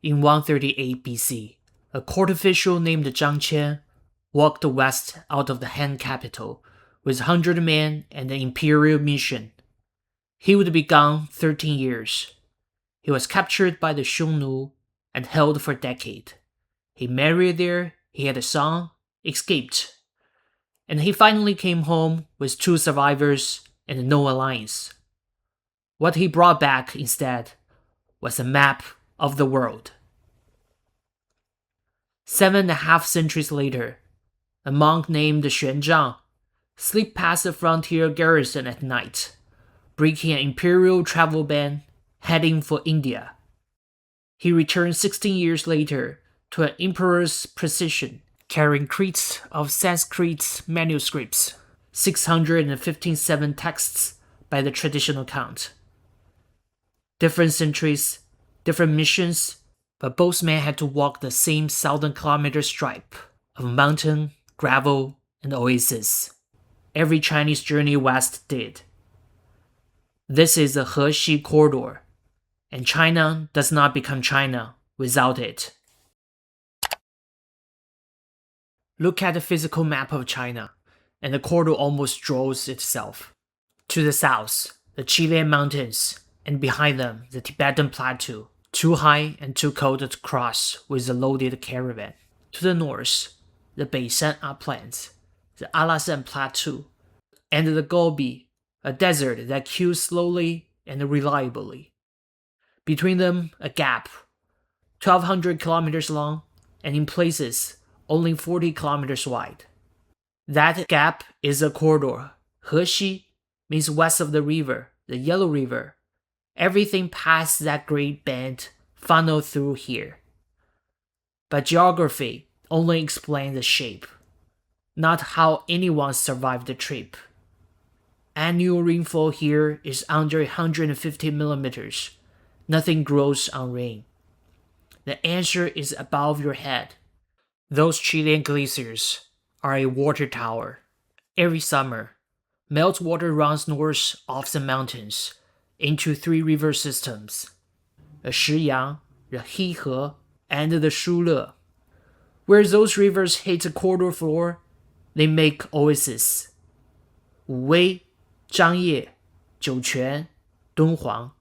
In 138 BC, a court official named Zhang Qian walked west out of the Han capital with 100 men and an imperial mission. He would be gone 13 years. He was captured by the Xiongnu and held for a decade. He married there, he had a son, escaped. And he finally came home with 2 survivors and no alliance. What he brought back instead was a map of the world. 7.5 centuries later, a monk named Xuanzang slipped past the frontier garrison at night, breaking an imperial travel ban, heading for India. He returned 16 years later to an emperor's procession, carrying crates of Sanskrit manuscripts, 657 texts by the traditional count. Different centuries, different missions, but both men had to walk the same 1,000-kilometer stripe of mountain, gravel, and oasis. Every Chinese journey west did. This is the Hexi Corridor, and China does not become China without it. Look at the physical map of China, and the corridor almost draws itself. To the south, the Chilean mountains, and behind them, the Tibetan plateau, too high and too cold to cross with a loaded caravan. To the north, the Beishan uplands, the Alasan plateau, and the Gobi, a desert that cools slowly and reliably. Between them, a gap, 1,200 kilometers long, and in places, only 40 kilometers wide. That gap is a corridor. Hexi means west of the river, the Yellow River. Everything past that great bend funneled through here. But geography only explains the shape, not how anyone survived the trip. Annual rainfall here is under 150 millimeters. Nothing grows on rain. The answer is above your head. Those Chilean glaciers are a water tower. Every summer, meltwater runs north off the mountains into 3 river systems, the Shiyang, the Hehe, and the Shule. Where those rivers hit the corridor floor, they make oases. Wuwei, Zhangye, Jiuquan, Dunhuang.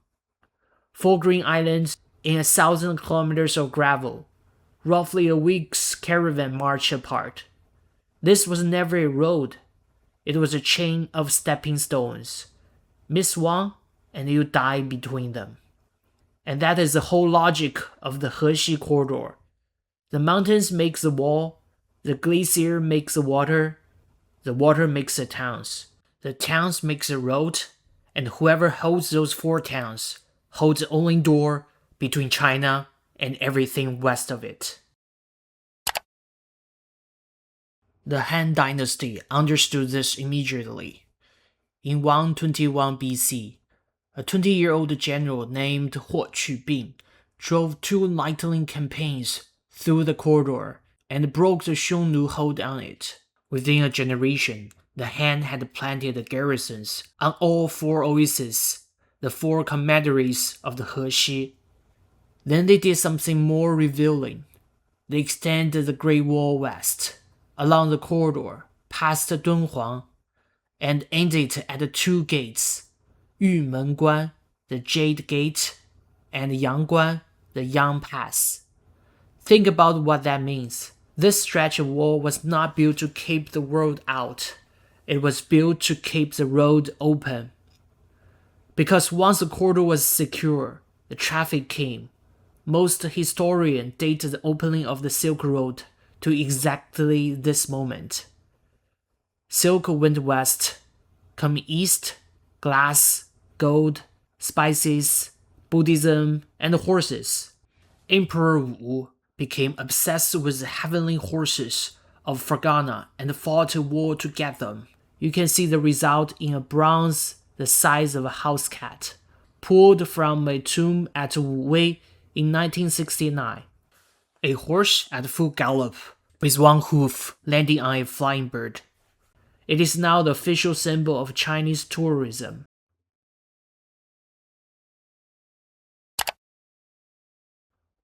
4 green islands in 1,000 kilometers of gravel, roughly a week's caravan march apart. This was never a road. It was a chain of stepping stones. Miss one, and you die between them. And that is the whole logic of the Hexi Corridor. The mountains make the wall, the glacier makes the water makes the towns make the road, and whoever holds those 4 towns holds the only door between China and everything west of it. The Han Dynasty understood this immediately. In 121 BC, a 20-year-old general named Huo Qubing drove 2 lightning campaigns through the corridor and broke the Xiongnu hold on it. Within a generation, the Han had planted garrisons on all 4 oases, the 4 commanderies of the Hexi. Then they did something more revealing. They extended the Great Wall west, along the corridor, past Dunhuang, and ended at the 2 gates, Yumenguan, the Jade Gate, and Yangguan, the Yang Pass. Think about what that means. This stretch of wall was not built to keep the world out. It was built to keep the road open. Because once the corridor was secure, the traffic came. Most historians date the opening of the Silk Road to exactly this moment. Silk went west, come east, glass, gold, spices, Buddhism, and horses. Emperor Wu became obsessed with the heavenly horses of Fergana and fought a war to get them. You can see the result in a bronze the size of a house cat, pulled from a tomb at Wuwei in 1969. A horse at full gallop, with 1 hoof landing on a flying bird. It is now the official symbol of Chinese tourism.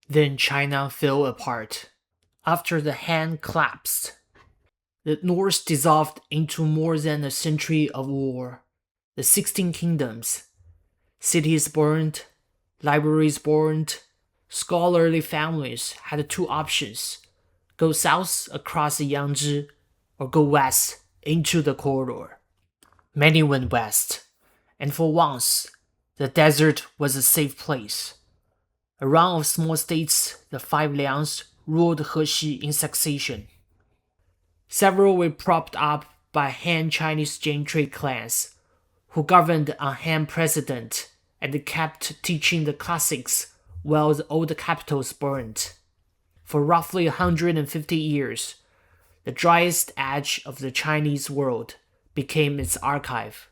Then China fell apart. After the Han collapsed, the North dissolved into more than a century of war. The 16 kingdoms. Cities burned, libraries burned. Scholarly families had two options: go south across the Yangtze or go west into the corridor. Many went west, and for once, the desert was a safe place. A round of small states, the five Liangs, ruled Hexi in succession. Several were propped up by Han Chinese gentry clans, who governed on Han precedent and kept teaching the classics while the old capitals burned. For roughly 150 years, the driest edge of the Chinese world became its archive.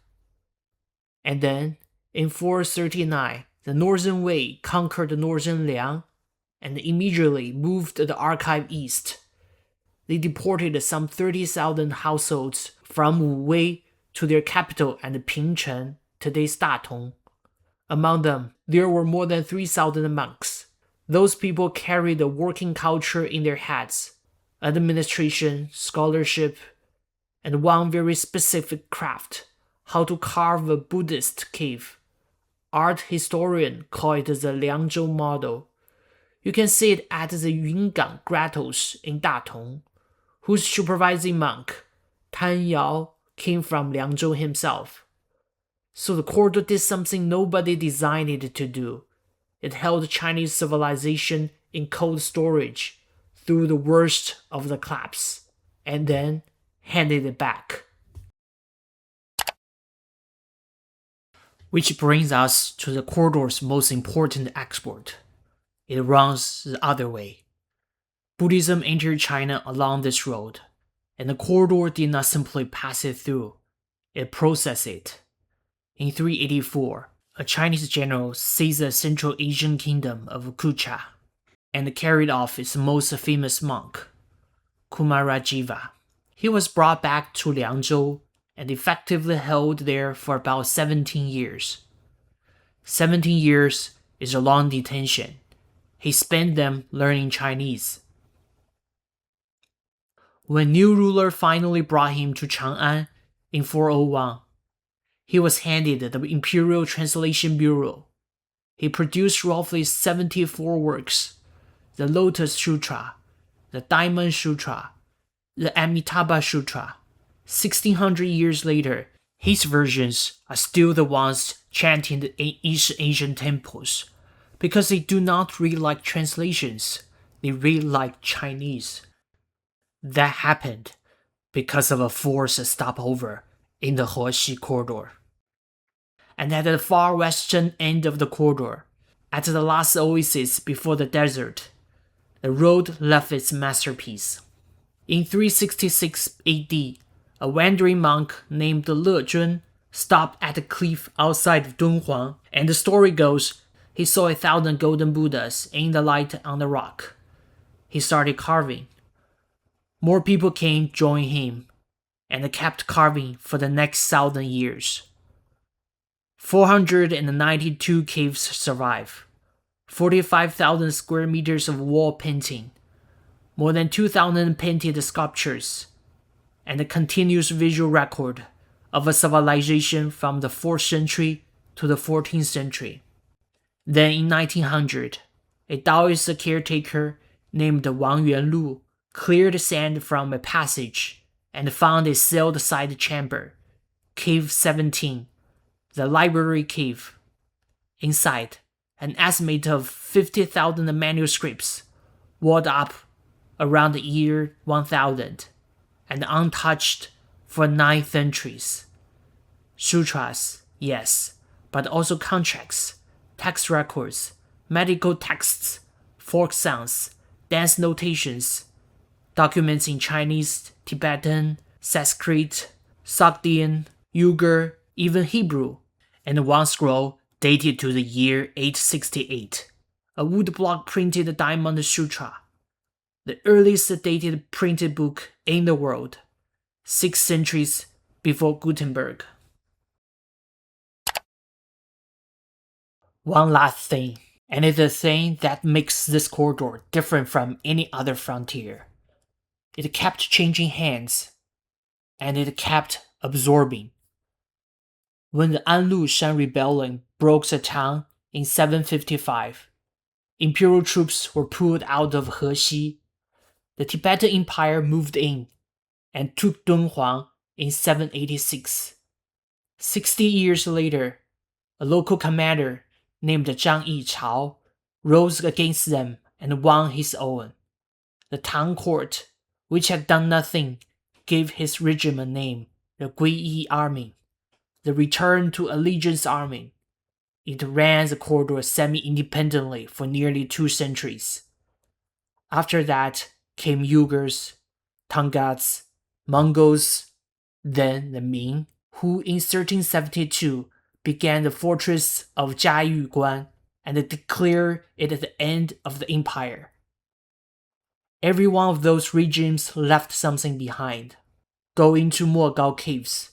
And then, in 439, the northern Wei conquered the northern Liang and immediately moved the archive east. They deported some 30,000 households from Wu Wei to their capital and Pingchen, today's Datong. Among them, there were more than 3,000 monks. Those people carried a working culture in their heads: administration, scholarship, and one very specific craft: how to carve a Buddhist cave. Art historians call it the Liangzhou model. You can see it at the Yungang grottos in Datong, whose supervising monk, Tang, came from Liangzhou himself. So the corridor did something nobody designed it to do. It held Chinese civilization in cold storage through the worst of the collapse, and then handed it back. Which brings us to the corridor's most important export. It runs the other way. Buddhism entered China along this road, and the corridor did not simply pass it through, it processed it. In 384, a Chinese general seized the Central Asian kingdom of Kucha and carried off its most famous monk, Kumārajīva. He was brought back to Liangzhou and effectively held there for about 17 years. 17 years is a long detention. He spent them learning Chinese. When new ruler finally brought him to Chang'an in 401, he was handed the Imperial Translation Bureau. He produced roughly 74 works: the Lotus Sutra, the Diamond Sutra, the Amitabha Sutra. 1600 years later, his versions are still the ones chanted in East Asian temples, because they do not read like translations, they read like Chinese. That happened because of a forced stopover in the Hexi Corridor. And at the far western end of the corridor, at the last oasis before the desert, the road left its masterpiece. In 366 AD, a wandering monk named Le Zhun stopped at a cliff outside of Dunhuang, and the story goes he saw 1,000 golden Buddhas in the light on the rock. He started carving. More people came join him, and kept carving for the next 1,000 years. 492 caves survive, 45,000 square meters of wall painting, more than 2,000 painted sculptures, and a continuous visual record of a civilization from the 4th century to the 14th century. Then in 1900, a Taoist caretaker named Wang Yuanlu cleared sand from a passage and found a sealed side chamber, Cave 17, the library cave. Inside, an estimate of 50,000 manuscripts walled up around the year 1000 and untouched for 9 centuries. Sutras, yes, but also contracts, text records, medical texts, folk songs, dance notations, documents in Chinese, Tibetan, Sanskrit, Sogdian, Uyghur, even Hebrew, and one scroll dated to the year 868, a woodblock printed Diamond Sutra, the earliest dated printed book in the world, 6 centuries before Gutenberg. One last thing. And it's the thing that makes this corridor different from any other frontier. It kept changing hands, and it kept absorbing. When the Anlu Shan rebellion broke the Tang in 755, imperial troops were pulled out of Hexi. The Tibetan Empire moved in and took Dunhuang in 786. 60 years later, a local commander named Zhang Qian rose against them and won his own. The Tang court, which had done nothing, gave his regiment name the Guiyi Army, the Return to Allegiance Army. It ran the corridor semi-independently for nearly 2 centuries. After that came Uyghurs, Tangas, Mongols, then the Ming, who in 1372 began the fortress of Jiayuguan and declared it at the end of the empire. Every one of those regimes left something behind. Go into Mogao caves,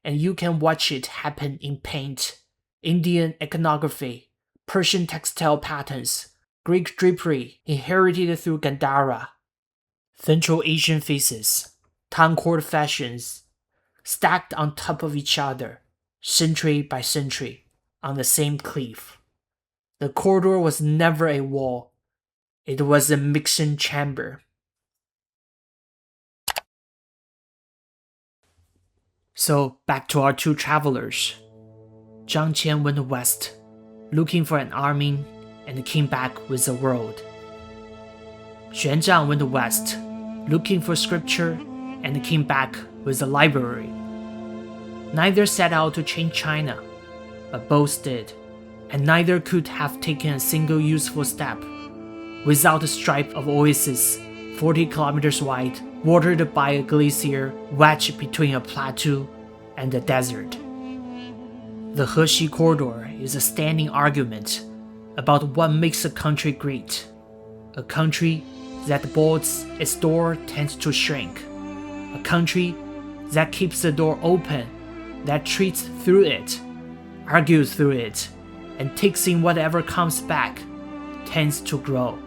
and you can watch it happen in paint, Indian iconography, Persian textile patterns, Greek drapery inherited through Gandhara, Central Asian faces, Tang court fashions, stacked on top of each other, century by century, on the same cliff. The corridor was never a wall. It was a mixing chamber. So back to our 2 travelers. Zhang Qian went west, looking for an army, and came back with a world. Xuanzang went west, looking for scripture, and came back with a library. Neither set out to change China, but both did, and neither could have taken a single useful step without a stripe of oasis 40 kilometers wide, watered by a glacier wedged between a plateau and a desert. The Hexi Corridor is a standing argument about what makes a country great. A country that bolts its door tends to shrink. A country that keeps the door open, that treats through it, argues through it, and takes in whatever comes back, tends to grow.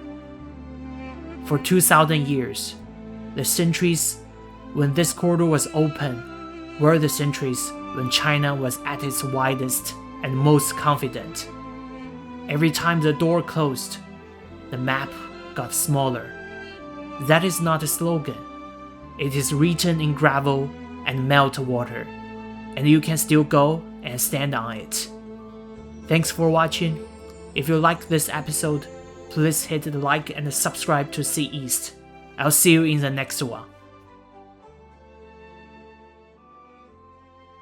For 2,000 years, the centuries when this corridor was open were the centuries when China was at its widest and most confident. Every time the door closed, the map got smaller. That is not a slogan. It is written in gravel and melted water, and you can still go and stand on it. Thanks for watching. If you liked this episode, please hit the like and subscribe to See East. I'll see you in the next one.